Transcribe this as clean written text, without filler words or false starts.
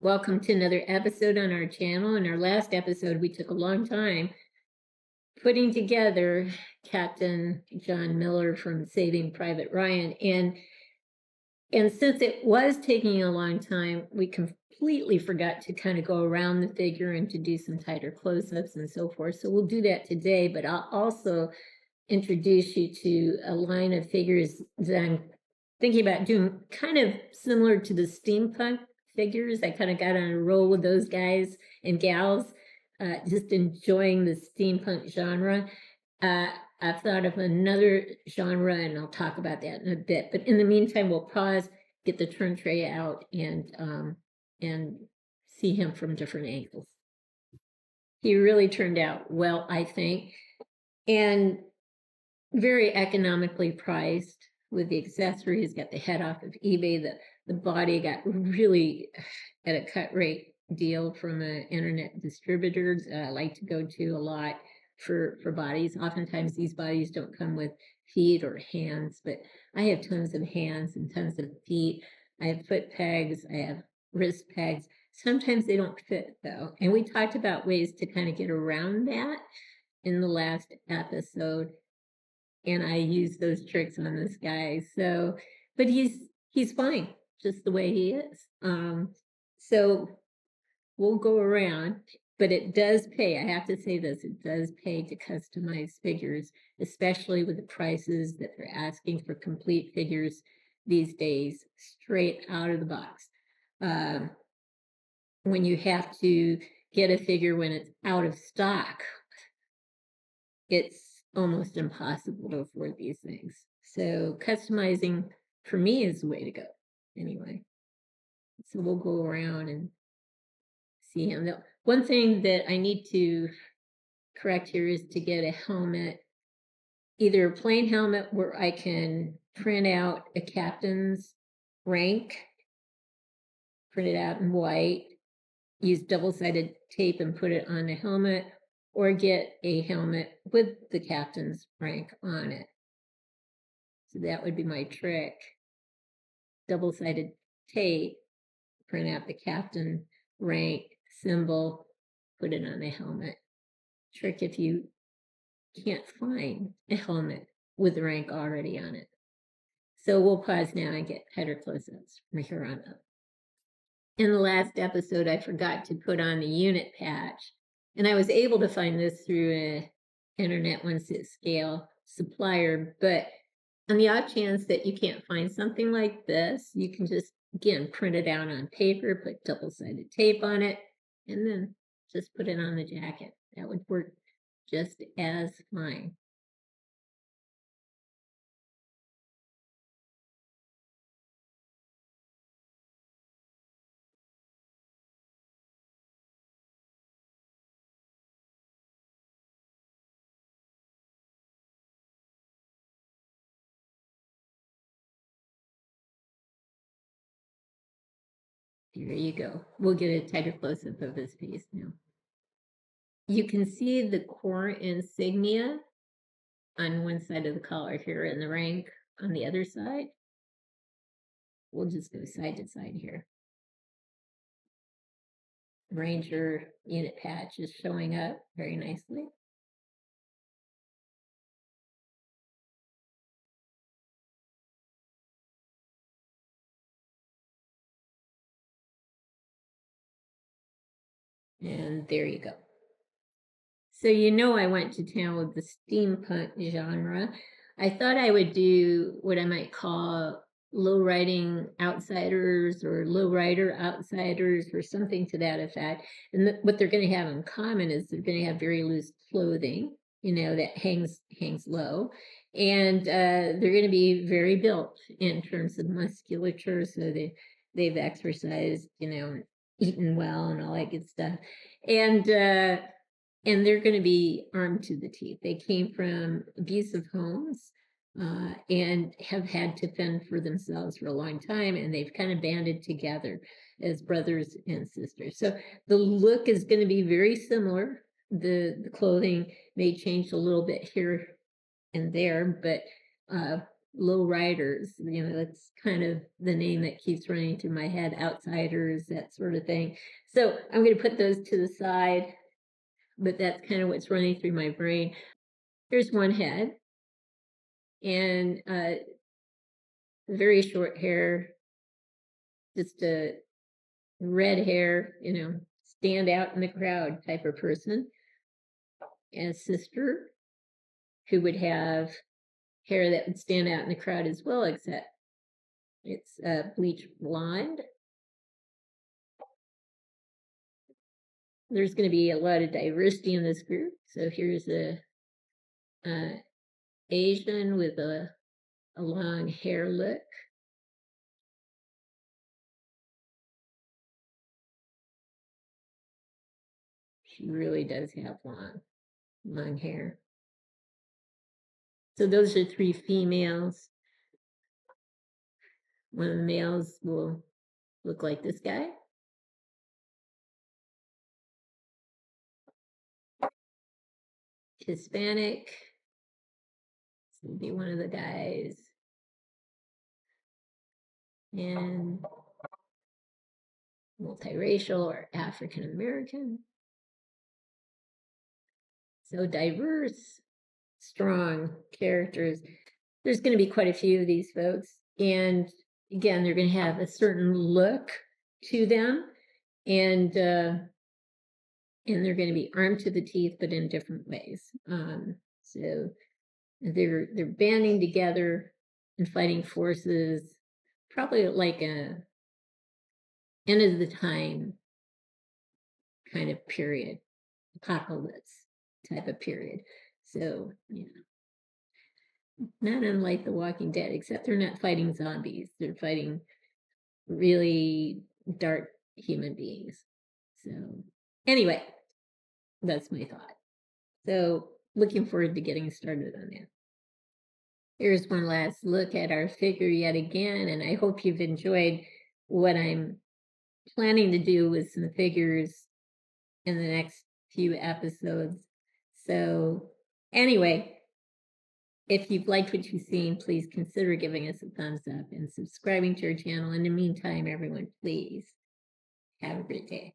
Welcome to another episode on our channel. In our last episode, we took a long time putting together Captain John Miller from Saving Private Ryan. And since it was taking a long time, we completely forgot to kind of go around the figure and to do some tighter close-ups and so forth. So we'll do that today, but I'll also introduce you to a line of figures that I'm thinking about doing kind of similar to the steampunk figures. I kind of got on a roll with those guys and gals, just enjoying the steampunk genre. I've thought of another genre, and I'll talk about that in a bit. But in the meantime, we'll pause, get the turn tray out, and see him from different angles. He really turned out well, I think, and very economically priced with the accessories. Got the head off of eBay. The body got really at a cut rate deal from an internet distributor I like to go to a lot for bodies. Oftentimes these bodies don't come with feet or hands, but I have tons of hands and tons of feet. I have foot pegs, I have wrist pegs. Sometimes they don't fit though. And we talked about ways to kind of get around that in the last episode. And I used those tricks on this guy. So, but he's fine just the way he is. So we'll go around, but it does pay. I have to say this, it does pay to customize figures, especially with the prices that they're asking for complete figures these days, straight out of the box. When you have to get a figure when it's out of stock, it's almost impossible to afford these things. So customizing for me is the way to go anyway. So we'll go around and see him. Now, one thing that I need to correct here is to get a helmet, either a plain helmet where I can print out a captain's rank, print it out in white, use double-sided tape and put it on the helmet, or get a helmet with the captain's rank on it. So that would be my trick. Double-sided tape, print out the captain rank symbol, put it on a helmet. Trick if you can't find a helmet with the rank already on it. So we'll pause now and get tighter close-ups from here on up. In the last episode, I forgot to put on the unit patch, and I was able to find this through an internet 1/6 scale supplier, but on the odd chance that you can't find something like this, you can just, again, print it out on paper, put double-sided tape on it, and then just put it on the jacket. That would work just as fine. There you go. We'll get a tighter close-up of this piece now. You can see the core insignia on one side of the collar here and the rank on the other side. We'll just go side to side here. Ranger unit patch is showing up very nicely. And there you go. So you know I went to town with the steampunk genre. I thought I would do what I might call low riding outsiders or low rider outsiders or something to that effect. And what they're going to have in common is they're going to have very loose clothing, you know, that hangs low. And they're going to be very built in terms of musculature. So they've exercised, you know, eaten well and all that good stuff. And they're going to be armed to the teeth. They came from abusive homes and have had to fend for themselves for a long time, and they've kind of banded together as brothers and sisters. So the look is going to be very similar. The clothing may change a little bit here and there, but low riders, that's kind of the name that keeps running through my head, outsiders, that sort of thing. So I'm going to put those to the side, but that's kind of what's running through my brain. Here's one head, and very short hair, just a red hair, stand out in the crowd type of person. And a sister who would have hair that would stand out in the crowd as well, except it's bleach blonde. There's going to be a lot of diversity in this group. So here's a Asian with a long hair look. She really does have long hair. So those are 3 females. One of the males will look like this guy. Hispanic. This would be one of the guys. And multiracial or African American. So diverse, strong characters. There's going to be quite a few of these folks. And again, they're going to have a certain look to them. And they're going to be armed to the teeth, but in different ways. So they're banding together and fighting forces, probably like a end of the time kind of period, apocalypse type of period. So, not unlike The Walking Dead, except they're not fighting zombies. They're fighting really dark human beings. So anyway, that's my thought. So looking forward to getting started on that. Here's one last look at our figure yet again, and I hope you've enjoyed what I'm planning to do with some figures in the next few episodes. So anyway, if you've liked what you've seen, please consider giving us a thumbs up and subscribing to our channel. In the meantime, everyone, please have a great day.